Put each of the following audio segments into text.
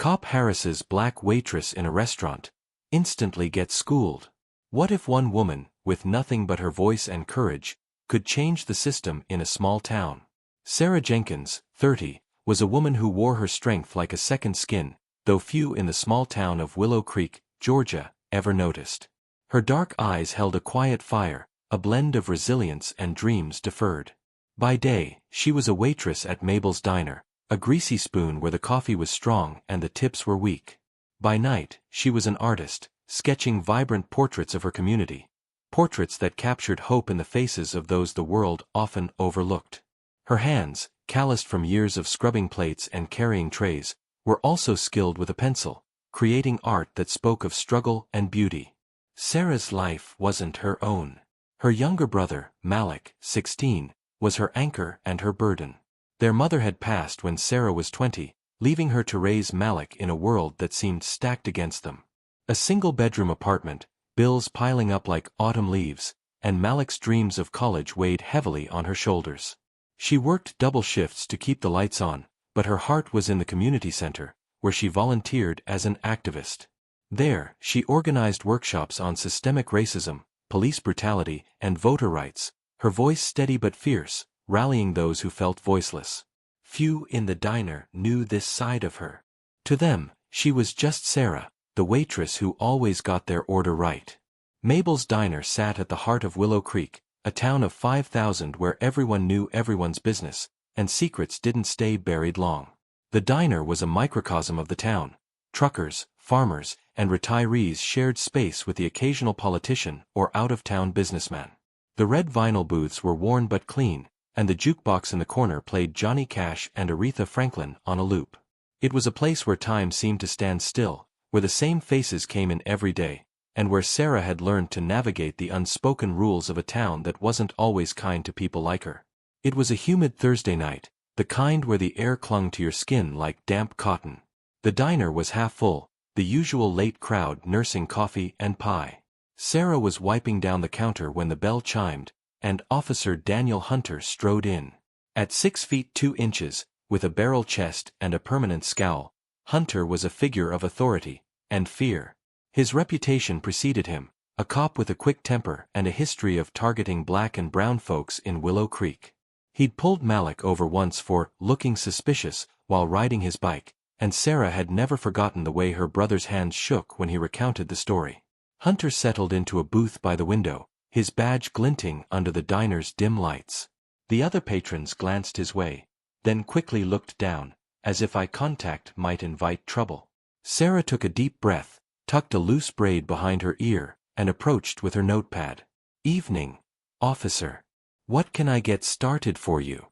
Cop harasses black waitress in a restaurant. Instantly gets schooled. What if one woman, with nothing but her voice and courage, could change the system in a small town? Sarah Jenkins, 30, was a woman who wore her strength like a second skin, though few in the small town of Willow Creek, Georgia, ever noticed. Her dark eyes held a quiet fire, a blend of resilience and dreams deferred. By day, she was a waitress at Mabel's Diner, a greasy spoon where the coffee was strong and the tips were weak. By night, she was an artist, sketching vibrant portraits of her community, portraits that captured hope in the faces of those the world often overlooked. Her hands, calloused from years of scrubbing plates and carrying trays, were also skilled with a pencil, creating art that spoke of struggle and beauty. Sarah's life wasn't her own. Her younger brother, Malik, 16, was her anchor and her burden. Their mother had passed when Sarah was 20, leaving her to raise Malik in a world that seemed stacked against them. A single-bedroom apartment, bills piling up like autumn leaves, and Malik's dreams of college weighed heavily on her shoulders. She worked double shifts to keep the lights on, but her heart was in the community center, where she volunteered as an activist. There, she organized workshops on systemic racism, police brutality, and voter rights, her voice steady but fierce, rallying those who felt voiceless. Few in the diner knew this side of her. To them, she was just Sarah, the waitress who always got their order right. Mabel's Diner sat at the heart of Willow Creek, a town of 5,000 where everyone knew everyone's business, and secrets didn't stay buried long. The diner was a microcosm of the town. Truckers, farmers, and retirees shared space with the occasional politician or out-of-town businessman. The red vinyl booths were worn but clean, and the jukebox in the corner played Johnny Cash and Aretha Franklin on a loop. It was a place where time seemed to stand still, where the same faces came in every day, and where Sarah had learned to navigate the unspoken rules of a town that wasn't always kind to people like her. It was a humid Thursday night, the kind where the air clung to your skin like damp cotton. The diner was half full, the usual late crowd nursing coffee and pie. Sarah was wiping down the counter when the bell chimed, and Officer Daniel Hunter strode in. At 6 feet 2 inches, with a barrel chest and a permanent scowl, Hunter was a figure of authority and fear. His reputation preceded him, a cop with a quick temper and a history of targeting black and brown folks in Willow Creek. He'd pulled Malik over once for looking suspicious while riding his bike, and Sarah had never forgotten the way her brother's hands shook when he recounted the story. Hunter settled into a booth by the window, his badge glinting under the diner's dim lights. The other patrons glanced his way, then quickly looked down, as if eye contact might invite trouble. Sarah took a deep breath, tucked a loose braid behind her ear, and approached with her notepad. "Evening, officer. What can I get started for you?"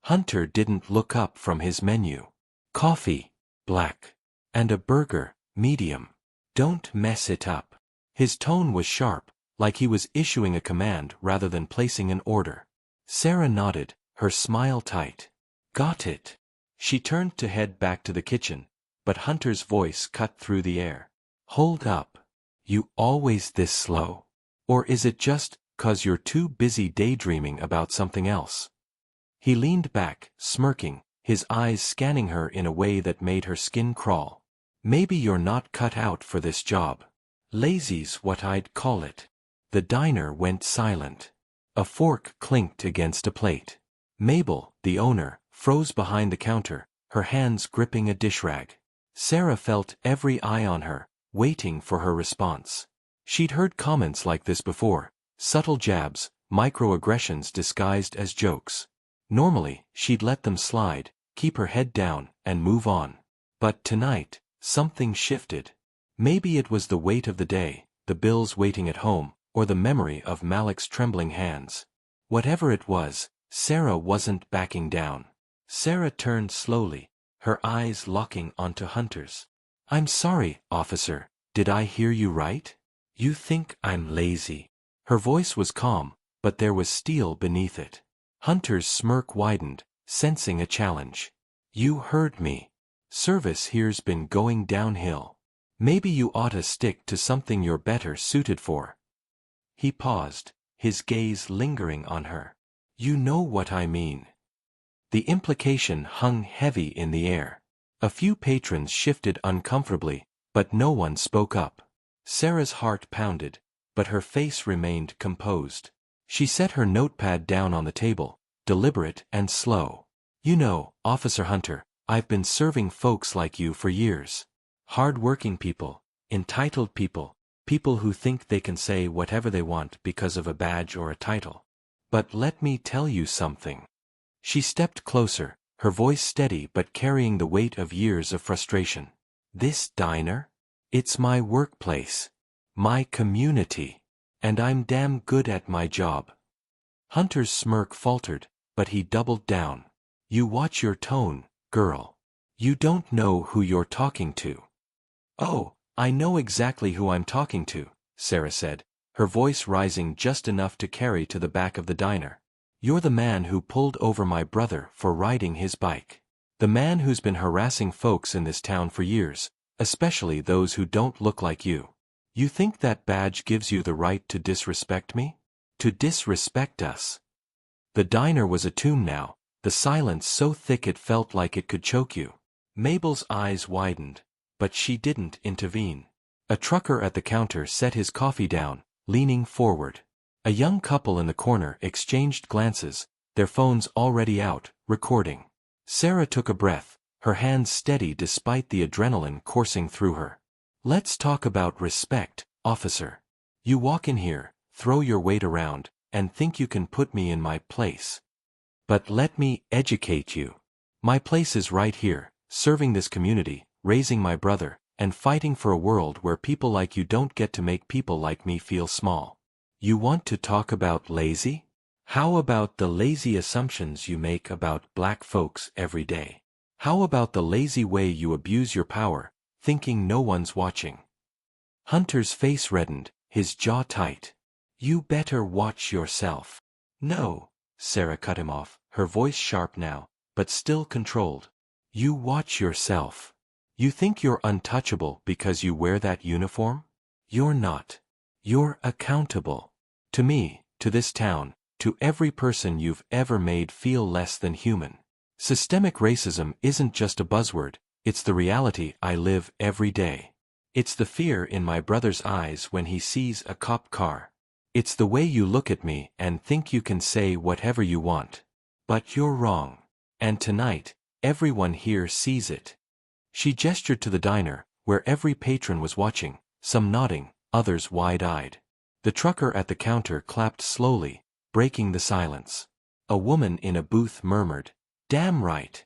Hunter didn't look up from his menu. "Coffee, black. And a burger, medium. Don't mess it up." His tone was sharp, like he was issuing a command rather than placing an order. Sarah nodded, her smile tight. "Got it." She turned to head back to the kitchen, but Hunter's voice cut through the air. "Hold up. You always this slow? Or is it just 'cause you're too busy daydreaming about something else?" He leaned back, smirking, his eyes scanning her in a way that made her skin crawl. "Maybe you're not cut out for this job. Lazy's what I'd call it." The diner went silent. A fork clinked against a plate. Mabel, the owner, froze behind the counter, her hands gripping a dish rag. Sarah felt every eye on her, waiting for her response. She'd heard comments like this before, subtle jabs, microaggressions disguised as jokes. Normally, she'd let them slide, keep her head down, and move on. But tonight, something shifted. Maybe it was the weight of the day, the bills waiting at home, or the memory of Malik's trembling hands. Whatever it was, Sarah wasn't backing down. Sarah turned slowly, her eyes locking onto Hunter's. "I'm sorry, officer, did I hear you right? You think I'm lazy?" Her voice was calm, but there was steel beneath it. Hunter's smirk widened, sensing a challenge. "You heard me. Service here's been going downhill. Maybe you oughta stick to something you're better suited for." He paused, his gaze lingering on her. "You know what I mean." The implication hung heavy in the air. A few patrons shifted uncomfortably, but no one spoke up. Sarah's heart pounded, but her face remained composed. She set her notepad down on the table, deliberate and slow. You know, Officer Hunter, I've been serving folks like you for years. Hard-working people, entitled people, people who think they can say whatever they want because of a badge or a title. But let me tell you something. She stepped closer, her voice steady but carrying the weight of years of frustration. This diner? It's my workplace. My community. And I'm damn good at my job. Hunter's smirk faltered, but he doubled down. You watch your tone, girl. You don't know who you're talking to. Oh, I know exactly who I'm talking to, Sarah said, her voice rising just enough to carry to the back of the diner. You're the man who pulled over my brother for riding his bike. The man who's been harassing folks in this town for years, especially those who don't look like you. You think that badge gives you the right to disrespect me? To disrespect us? The diner was a tomb now, the silence so thick it felt like it could choke you. Mabel's eyes widened, but she didn't intervene. A trucker at the counter set his coffee down, leaning forward. A young couple in the corner exchanged glances, their phones already out, recording. Sarah took a breath, her hands steady despite the adrenaline coursing through her. Let's talk about respect, officer. You walk in here, throw your weight around, and think you can put me in my place. But let me educate you. My place is right here, serving this community, raising my brother, and fighting for a world where people like you don't get to make people like me feel small. You want to talk about lazy? How about the lazy assumptions you make about black folks every day? How about the lazy way you abuse your power, thinking no one's watching? Hunter's face reddened, his jaw tight. You better watch yourself. No, Sarah cut him off, her voice sharp now, but still controlled. You watch yourself. You think you're untouchable because you wear that uniform? You're not. You're accountable. To me, to this town, to every person you've ever made feel less than human. Systemic racism isn't just a buzzword, it's the reality I live every day. It's the fear in my brother's eyes when he sees a cop car. It's the way you look at me and think you can say whatever you want. But you're wrong. And tonight, everyone here sees it. She gestured to the diner, where every patron was watching, some nodding, others wide-eyed. The trucker at the counter clapped slowly, breaking the silence. A woman in a booth murmured, "Damn right."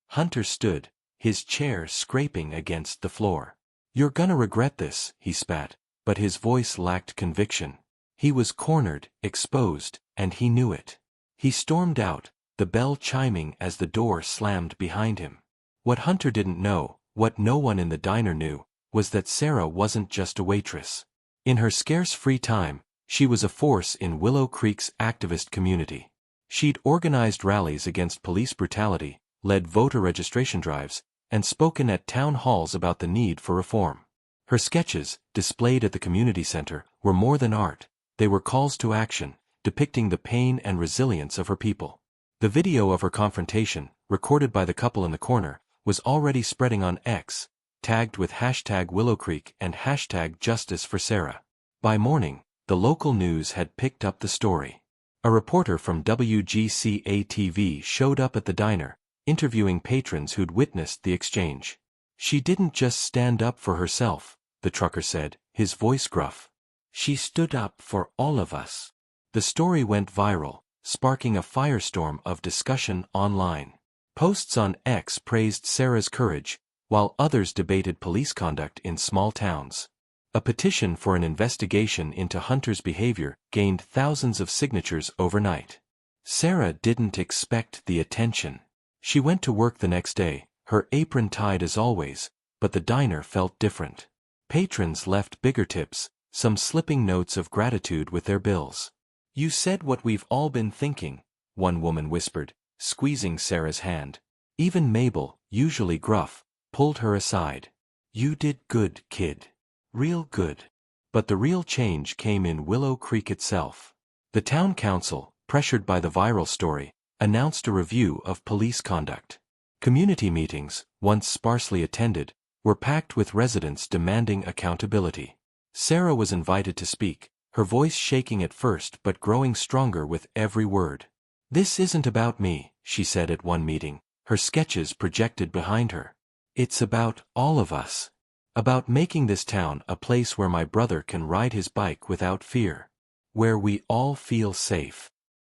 Hunter stood, his chair scraping against the floor. You're gonna regret this, he spat, but his voice lacked conviction. He was cornered, exposed, and he knew it. He stormed out, the bell chiming as the door slammed behind him. What Hunter didn't know, what no one in the diner knew, was that Sarah wasn't just a waitress. In her scarce free time, she was a force in Willow Creek's activist community. She'd organized rallies against police brutality, led voter registration drives, and spoken at town halls about the need for reform. Her sketches, displayed at the community center, were more than art. They were calls to action, depicting the pain and resilience of her people. The video of her confrontation, recorded by the couple in the corner, was already spreading on X, tagged with #WillowCreek and #JusticeForSarah. By morning, the local news had picked up the story. A reporter from WGCA-TV showed up at the diner, interviewing patrons who'd witnessed the exchange. She didn't just stand up for herself, the trucker said, his voice gruff. She stood up for all of us. The story went viral, sparking a firestorm of discussion online. Posts on X praised Sarah's courage, while others debated police conduct in small towns. A petition for an investigation into Hunter's behavior gained thousands of signatures overnight. Sarah didn't expect the attention. She went to work the next day, her apron tied as always, but the diner felt different. Patrons left bigger tips, some slipping notes of gratitude with their bills. You said what we've all been thinking, one woman whispered, squeezing Sarah's hand. Even Mabel, usually gruff, pulled her aside. You did good, kid. Real good. But the real change came in Willow Creek itself. The town council, pressured by the viral story, announced a review of police conduct. Community meetings, once sparsely attended, were packed with residents demanding accountability. Sarah was invited to speak, her voice shaking at first but growing stronger with every word. "This isn't about me," she said at one meeting, her sketches projected behind her. "It's about all of us. About making this town a place where my brother can ride his bike without fear. Where we all feel safe."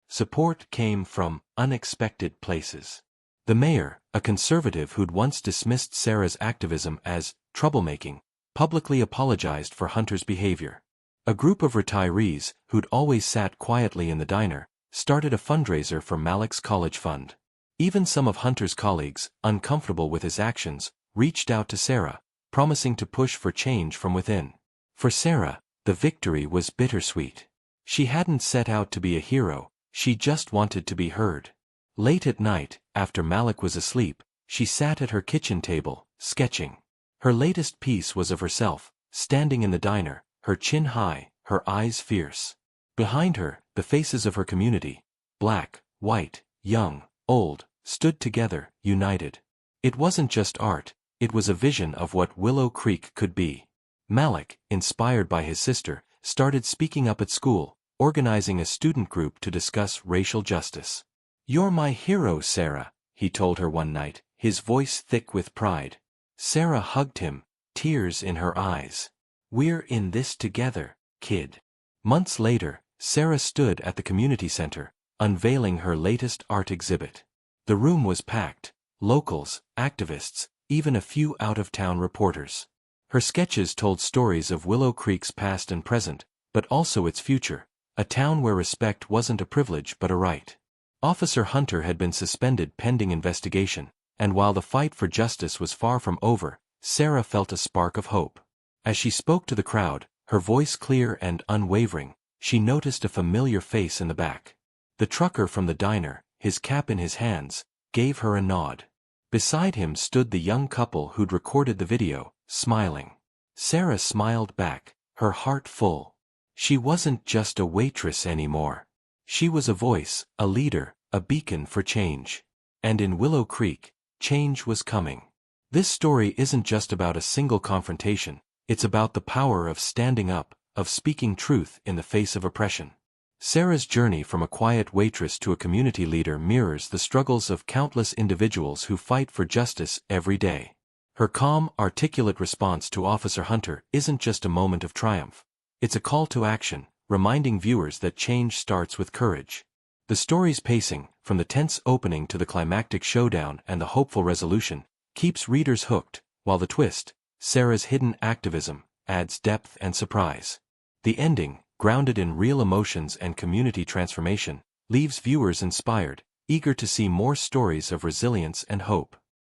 Support came from unexpected places. The mayor, a conservative who'd once dismissed Sarah's activism as troublemaking, publicly apologized for Hunter's behavior. A group of retirees, who'd always sat quietly in the diner, started a fundraiser for Malik's college fund. Even some of Hunter's colleagues, uncomfortable with his actions, reached out to Sarah, promising to push for change from within. For Sarah, the victory was bittersweet. She hadn't set out to be a hero, she just wanted to be heard. Late at night, after Malik was asleep, she sat at her kitchen table, sketching. Her latest piece was of herself, standing in the diner, her chin high, her eyes fierce. Behind her, the faces of her community, black, white, young, old, stood together, united. It wasn't just art, it was a vision of what Willow Creek could be. Malik, inspired by his sister, started speaking up at school, organizing a student group to discuss racial justice. "You're my hero, Sarah," he told her one night, his voice thick with pride. Sarah hugged him, tears in her eyes. "We're in this together, kid." Months later, Sarah stood at the community center, unveiling her latest art exhibit. The room was packed, locals, activists, even a few out-of-town reporters. Her sketches told stories of Willow Creek's past and present, but also its future, a town where respect wasn't a privilege but a right. Officer Hunter had been suspended pending investigation, and while the fight for justice was far from over, Sarah felt a spark of hope. As she spoke to the crowd, her voice clear and unwavering, she noticed a familiar face in the back. The trucker from the diner, his cap in his hands, gave her a nod. Beside him stood the young couple who'd recorded the video, smiling. Sarah smiled back, her heart full. She wasn't just a waitress anymore. She was a voice, a leader, a beacon for change. And in Willow Creek, change was coming. This story isn't just about a single confrontation, it's about the power of standing up, of speaking truth in the face of oppression. Sarah's journey from a quiet waitress to a community leader mirrors the struggles of countless individuals who fight for justice every day. Her calm, articulate response to Officer Hunter isn't just a moment of triumph. It's a call to action, reminding viewers that change starts with courage. The story's pacing, from the tense opening to the climactic showdown and the hopeful resolution, keeps readers hooked, while the twist, Sarah's hidden activism, adds depth and surprise. The ending, grounded in real emotions and community transformation, leaves viewers inspired, eager to see more stories of resilience and hope.